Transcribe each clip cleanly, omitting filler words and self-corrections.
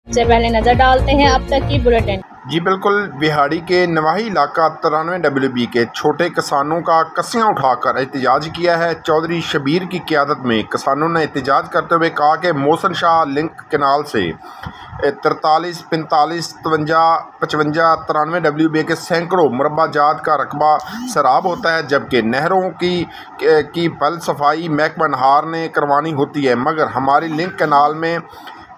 सबसे पहले नजर डालते हैं अब तक की बुलेटिन। जी बिल्कुल, बिहाड़ी के नवाही इलाका 93 के छोटे किसानों का कस्सियाँ उठाकर एहतजाज किया है। चौधरी शबीर की क़यादत में किसानों ने एहतजाज करते हुए कहा कि मोहसिन शाह लिंक कैनाल से 43, 45, 53, 55, 93 के सैकड़ों मुरबा जात का रकबा सराब होता है, जबकि नहरों की फल सफाई महकमा नहार ने करवानी होती है, मगर हमारी लिंक कैनाल में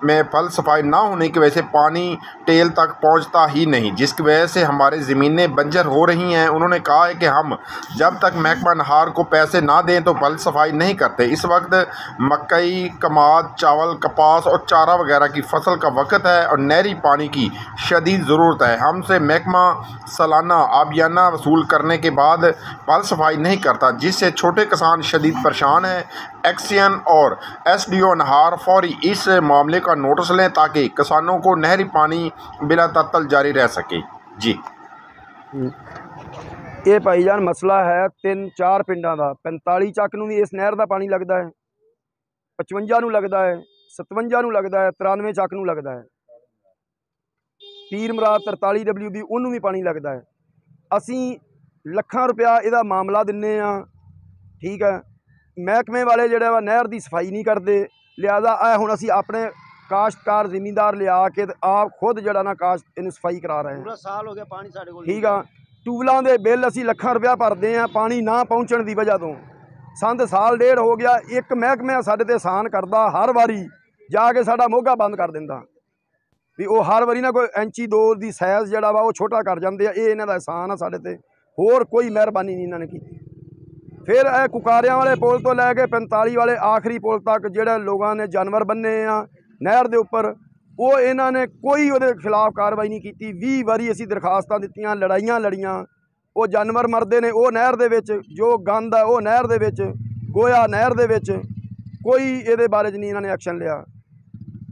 फल सफाई ना होने की वजह से पानी टेल तक पहुंचता ही नहीं, जिसकी वजह से हमारी ज़मीनें बंजर हो रही हैं। उन्होंने कहा है कि हम जब तक महकमा नहार को पैसे ना दें तो फल सफाई नहीं करते। इस वक्त मकई, कमाद, चावल, कपास और चारा वगैरह की फसल का वक्त है और नहरी पानी की शदीद ज़रूरत है। हमसे महकमा सालाना आबियाना वसूल करने के बाद फल सफाई नहीं करता, जिससे छोटे किसान शदीद परेशान हैं। एक्सियन और SDO नहार फौरी इस मामले का नोटिस लें ताकि किसानों को नहरी पानी बिला तत्तल जारी रह सके। जी ये भाईजान मसला है 3-4 पिंडा का। 45 ਚੱਕ ਨੂੰ भी इस नहर का पानी लगता है, 55 ਨੂੰ लगता है, 57 ਨੂੰ लगता है, 93 ਚੱਕ ਨੂੰ लगता है, पीर मुराद 43WB ਉਹਨੂੰ भी पानी लगता है। ਅਸੀਂ ਲੱਖਾਂ रुपया ਇਹਦਾ मामला ਦਿੰਨੇ ਆ, ठीक है। महकमे वाले ਜਿਹੜੇ ਵਾ नहर की सफाई नहीं करते, लिहाजा ਇਹ ਹੁਣ ਅਸੀਂ ਆਪਣੇ काश्तकार जिमींदार लिया के आप खुद जड़ा ना काश्त इन सफाई करा रहे हैं। पूरा साल हो गया पानी साढ़े कोल, ठीक है। ट्यूबलों के बिल असी ਲੱਖਾਂ रुपया भरते हैं, पानी ना पहुँचने की वजह तो संद साल डेढ़ हो गया। एक महकमा साढ़े ते एहसान करता, हर वारी जाके साडा मोगा बंद कर दिंदा भी वो हर वारी ना कोई इंची 2 की साइज़ जड़ा वा वो छोटा कर जाते हैं। ये इन्हां दा एहसान है साडे ते, होर कोई मेहरबानी नहीं इन्होंने की। फिर यह कुकारियां वाले पुल तो लैके 45 वाले आखिरी पुल तक ਜਿਹੜੇ लोगों ने जानवर बन्ने आ नहर के उपर, वो इन्होंने कोई वो खिलाफ कार्रवाई नहीं की। 20 बारी असी दरखास्त दित्तियां, लड़ाइयां लड़ियां, वो जानवर मरते हैं, वो नहर दे विच जो गंद है वो नहर दे विच गोया नहर दे विच, कोई ये बारे नहीं इन्होंने एक्शन लिया।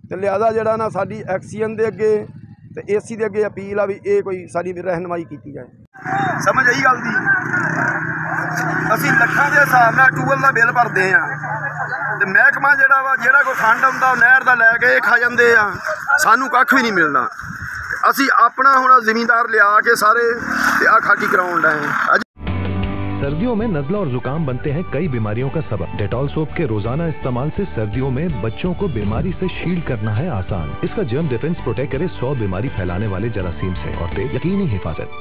तो लिहाजा जड़ा ना साडी एक्सीएन के अगे तो AC के अगे अपील आ भी ये कोई साडी रहनुमाई की जाए। समझ आई गल दी? असी ਲੱਖਾਂ के हिसाब नाल ट्यूबल का बिल भरते हैं तो महकमा ਜਿਹੜਾ ਵਾ ਜਿਹੜਾ ਕੋਈ ਫੰਡ ਆਉਂਦਾ ਨਹਿਰ ਦਾ ਲੈ ਕੇ ਖਾ ਜਾਂਦੇ ਆ, ਸਾਨੂੰ ਕੱਖ ਵੀ ਨਹੀਂ ਮਿਲਦਾ। ਅਸੀਂ ਆਪਣਾ ਹੁਣ ਜ਼ਿਮੀਂਦਾਰ ਲਿਆ ਕੇ ਸਾਰੇ ਤੇ ਆ ਖਾਟੀ ਕਰਾਉਣ ਡਏ। सर्दियों में नज़ला और जुकाम बनते हैं कई बीमारियों का सबब। डेटॉल सोप के रोजाना इस्तेमाल से सर्दियों में बच्चों को बीमारी से शील्ड करना है आसान। इसका जर्म डिफेंस प्रोटेक्ट करे 100 बीमारी फैलाने वाले जरासीम से और दे यकीनी हिफाजत।